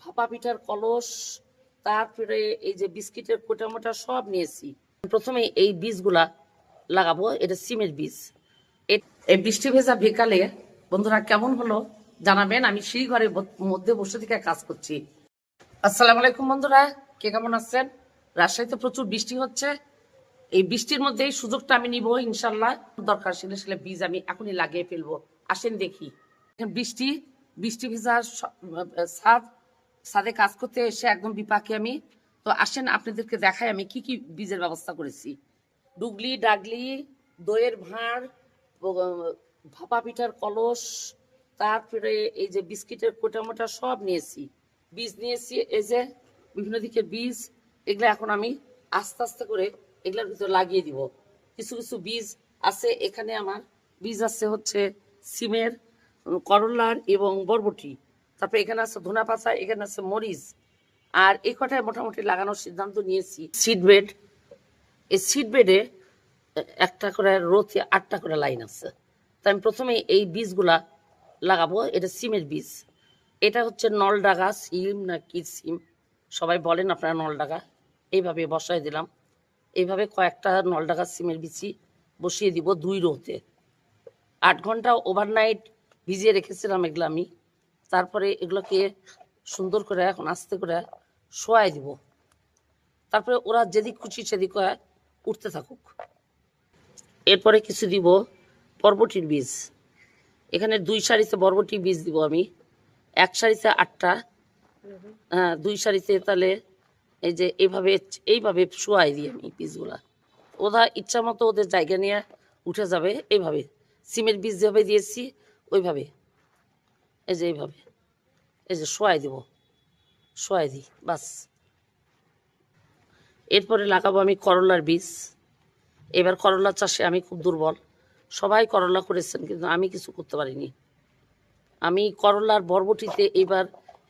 ভাপা পিঠার কলস, তারপরে এই যে বিস্কিটের কোটা মোটা সব নিয়েছি। প্রথমে এই বীজগুলা লাগাবো, এটা সিমের বীজ। এই বৃষ্টি ভেজা বিকালে বন্ধুরা কেমন হলো জানাবেন। আমি সেই ঘরের মধ্যে বসে থেকে কাজ করছি। আসসালামু আলাইকুম বন্ধুরা, কে কেমন আছেন? রাজশাহীতে প্রচুর বৃষ্টি হচ্ছে। এই বৃষ্টির মধ্যে এই সুযোগটা আমি নিব ইনশাল্লাহ। দরকার সেলে বীজ আমি এখনই লাগিয়ে ফেলবো। আসেন দেখি। বৃষ্টি বৃষ্টি ভেজা ছাদে কাজ করতে এসে একদম বিপাকে আমি। তো আসেন আপনাদেরকে দেখাই আমি কি কি বীজের ব্যবস্থা করেছি। ডুগলি, ডাগলি, দইয়ের ভাঁড়, ভাপা পিঠার কলস, তারপরে এই যে বিস্কিটের কোটা মোটা সব নিয়েছি। বীজ নিয়েছি, এই যে বিভিন্ন দিকে বীজ। এগুলো এখন আমি আস্তে আস্তে করে এগুলোর ভিতরে লাগিয়ে দিব। কিছু কিছু বীজ আছে এখানে, আমার বীজ আছে হচ্ছে সিমের, করলার এবং বরবটি। তারপরে এখানে আছে ধনা পাতা, এখানে আছে মরিচ। আর এই কটায় মোটামুটি লাগানোর সিদ্ধান্ত নিয়েছি। সিড বেড, এই সিড বেডে একটা করে রোতে 8টা করে লাইন আছে। তো আমি প্রথমে এই বীজগুলা লাগাবো। এটা সিমের বীজ। এটা হচ্ছে নলডাগা সিম না কি সিম সবাই বলেন আপনারা, নলডাগা। এইভাবে বসাই দিলাম। এইভাবে কয়েকটা নলডাগা সিমের বিচি বসিয়ে দিব 2 রোতে। 8 ঘন্টা ওভারনাইট ভিজিয়ে রেখেছিলাম এগুলো আমি। তারপরে এগুলোকে সুন্দর করে এখন আস্তে করে শোয়াই দিব। তারপরে ওরা যেদিক খুশি সেদিক উঠতে থাকুক। এরপরে কিছু দিব বরবটির বীজ। এখানে 2 সারিতে বরবটি বীজ দিব আমি। 1 সারিতে 8টা, 2 সারিতে। তাহলে এই যে এইভাবে শোয়াই দিই আমি বীজগুলা। ওরা ইচ্ছা মতো ওদের জায়গা নিয়ে উঠে যাবে। এইভাবে সিমের বীজ যেভাবে দিয়েছি ওইভাবে, এই যে এইভাবে, এই যে শোয়াই দিব, শোয়াই দিই বাস। এরপরে লাগাবো আমি করলার বীজ। এবার করলা চাষে আমি খুব দুর্বল। সবাই করলা করেছেন কিন্তু আমি কিছু করতে পারিনি। আমি করলার বরবটিতে এবার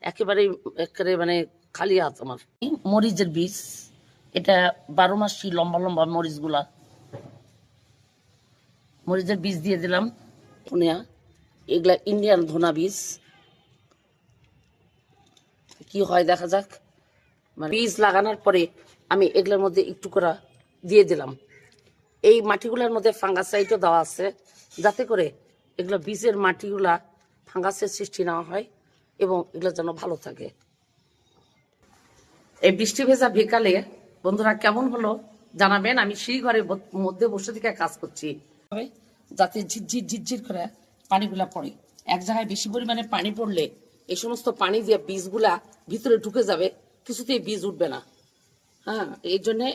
একেবারে মানে খালি হাত আমার। মরিচের বীজ, এটা 12 মাসি লম্বা লম্বা মরিচগুলা, মরিচের বীজ দিয়ে দিলাম। ধনিয়া, এগুলা ইন্ডিয়ান ধনা বীজ। কি হয় দেখা যাক। মানে বীজ লাগানোর পরে আমি এগুলোর মধ্যে একটু করে দিয়ে দিলাম। এই মাটিগুলোর মধ্যে ফাঙ্গাসাইডও দেওয়া আছে, যাতে করে এগুলো বীজের মাটিগুলা ফাঙ্গাসের সৃষ্টি না হয় এবং এগুলো যেন ভালো থাকে। এই বৃষ্টি ভেজা বিকালে বন্ধুরা কেমন হলো জানাবেন। আমি সেই ঘরের মধ্যে বসে থেকে কাজ করছি, যাতে ঝিরঝির ঝিরঝির করে পানিগুলা পড়ে। এক জায়গায় বেশি পরিমাণে পানি পড়লে এই সমস্ত পানি দিয়ে বীজগুলা ভিতরে ঢুকে যাবে, কিছুতেই বীজ উঠবে না। হ্যাঁ, এই জন্যে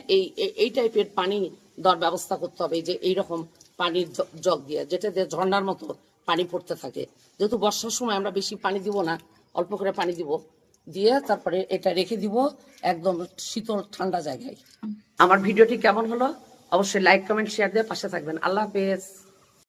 এই টাইপের পানি দেওয়ার ব্যবস্থা করতে হবে। যে এইরকম পানির জগ দিয়ে, যেটা দিয়ে ঝর্ণার মতো পানি পড়তে থাকে। যেহেতু বর্ষার সময় আমরা বেশি পানি দিব না, অল্প করে পানি দিব, দিয়ে তারপরে এটা রেখে দিব একদম শীতল ঠান্ডা জায়গায়। আমার ভিডিওটি কেমন হলো অবশ্যই লাইক, কমেন্ট, শেয়ার দিয়ে পাশে থাকবেন। আল্লাহ হাফেজ।